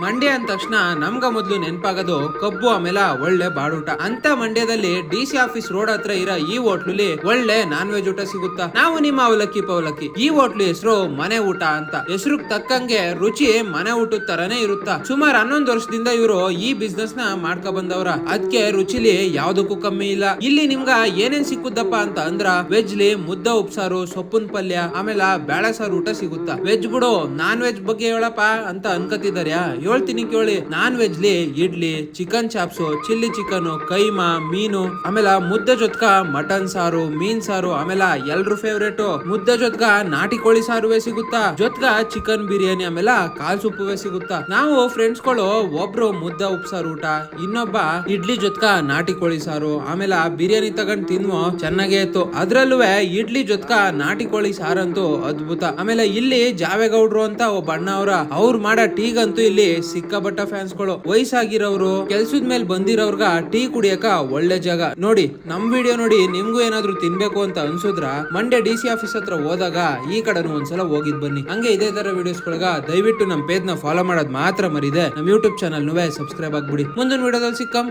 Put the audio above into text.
ಮಂಡ್ಯ ಅಂದ ತಕ್ಷಣ ನಮ್ಗ ಮೊದ್ಲು ನೆನಪಾಗೋದು ಕಬ್ಬು ಆಮೇಲೆ ಒಳ್ಳೆ ಬಾಡೂಟ ಅಂತ ಮಂಡ್ಯದಲ್ಲಿ ಡಿಸಿ ಆಫೀಸ್ ರೋಡ್ ಹತ್ರ ಇರೋ ಈ ಹೋಟ್ಲಲ್ಲಿ ಒಳ್ಳೆ ನಾನ್ ವೆಜ್ ಊಟ ಸಿಗುತ್ತಾ. ನಾವು ನಿಮ್ಮ ಅವಲಕ್ಕಿ ಪವಲಕ್ಕಿ. ಈ ಹೋಟ್ಲು ಹೆಸರು ಮನೆ ಊಟ ಅಂತ. ಹೆಸರು ತಕ್ಕಂಗೆ ರುಚಿ ಮನೆ ಊಟದ ತರನೇ ಇರುತ್ತಾ. ಸುಮಾರು 11 ವರ್ಷದಿಂದ ಇವರು ಈ ಬಿಸ್ನೆಸ್ ನ ಮಾಡ್ಕೊ ಬಂದವ್ರ. ಅದಕ್ಕೆ ರುಚಿಲಿ ಯಾವ್ದಕ್ಕೂ ಕಮ್ಮಿ ಇಲ್ಲ. ಇಲ್ಲಿ ನಿಮ್ಗ ಏನೇನ್ ಸಿಕ್ಕುದಪ್ಪ ಅಂತ ಅಂದ್ರ ವೆಜ್ಲಿ ಮುದ್ದ ಉಪ್ಸಾರು, ಸೊಪ್ಪಿನ ಪಲ್ಯ, ಆಮೇಲೆ ಬೇಳೆ ಸಾರು ಊಟ ಸಿಗುತ್ತಾ. ವೆಜ್ ಬಿಡು, ನಾನ್ ವೆಜ್ ಬಗ್ಗೆ ಹೇಳಪ್ಪ ಅಂತ ಅನ್ಕತಿದಾರ್ಯಾ? ಹೇಳ್ತೀನಿ ಕೇಳಿ. ನಾನ್ ವೆಜ್ಲಿ idli, chicken chops, chilli chicken, keema, ಮೀನು, ಆಮೇಲೆ ಮುದ್ದೆ ಜೊತ್ಕ ಮಟನ್ ಸಾರು, ಮೀನ್ ಸಾರು, ಆಮೇಲೆ ಎಲ್ರು ಫೇವ್ರೇಟ್ ಮುದ್ದೆ ಜೊತ್ಕ ನಾಟಿ ಕೋಳಿ ಸಾರುವೆ ಸಿಗುತ್ತಾ. ಜೊತ್ಕ ಚಿಕನ್ ಬಿರಿಯಾನಿ, ಆಮೇಲೆ ಕಾಲ್ ಸೂಪುವೆ ಸಿಗುತ್ತಾ. ನಾವು ಫ್ರೆಂಡ್ಸ್ ಗಳು ಒಬ್ರು ಮುದ್ದ ಉಪ್ಸಾರು ಊಟ, ಇನ್ನೊಬ್ಬ ಇಡ್ಲಿ ಜೊತ್ಕ ನಾಟಿ ಕೋಳಿ ಸಾರು, ಆಮೇಲೆ ಬಿರಿಯಾನಿ ತಗೊಂಡ್ ತಿನ್ವೋ ಚೆನ್ನಾಗೇ ಇತ್ತು. ಅದ್ರಲ್ಲೂ ಇಡ್ಲಿ ಜೊತ್ಕ ನಾಟಿ ಕೋಳಿ ಸಾರಂತೂ ಅದ್ಭುತ. ಆಮೇಲೆ ಇಲ್ಲಿ ಜಾವೇಗೌಡ್ರು ಅಂತ ಒಬ್ಬ ಅಣ್ಣ ಅವ್ರು ಮಾಡೋ ಟೀಗಂತೂ ಇಲ್ಲಿ ಸಿಕ್ಕಾಪಟ್ಟ ಫ್ಯಾನ್ಸ್ ಗಳು. ವಯಸ್ಸಾಗಿರೋರು, ಕೆಲ್ಸದ ಮೇಲೆ ಬಂದಿರೋರ್ಗ ಟೀ ಕುಡಿಯಕ ಒಳ್ಳೆ ಜಾಗ. ನೋಡಿ ನಮ್ ವಿಡಿಯೋ ನೋಡಿ ನಿಮ್ಗೂ ಏನಾದ್ರು ತಿನ್ಬೇಕು ಅಂತ ಅನ್ಸುದ್ರ ಮಂಡ್ಯ ಡಿಸಿ ಆಫೀಸ್ ಹತ್ರ ಹೋದಾಗ ಈ ಕಡೆನೂ ಒಂದ್ಸಲ ಹೋಗಿದ್ ಬನ್ನಿ. ಹಂಗೆ ಇದೇ ತರ ವಿಡಿಯೋಸ್ ಗಳಗ ದಯವಿಟ್ಟು ನಮ್ ಪೇಜ್ ನ ಫಾಲೋ ಮಾಡೋದ್ ಮಾತ್ರ ಮರಿದೆ. ನಮ್ ಯೂಟ್ಯೂಬ್ ಚಾನಲ್ ಸಬ್ಸ್ಕ್ರೈಬ್ ಆಗ್ಬಿಡಿ. ಮುಂದಿನ ವಿಡಿಯೋದಲ್ಲಿ ಸಿಕ್ಕಂ.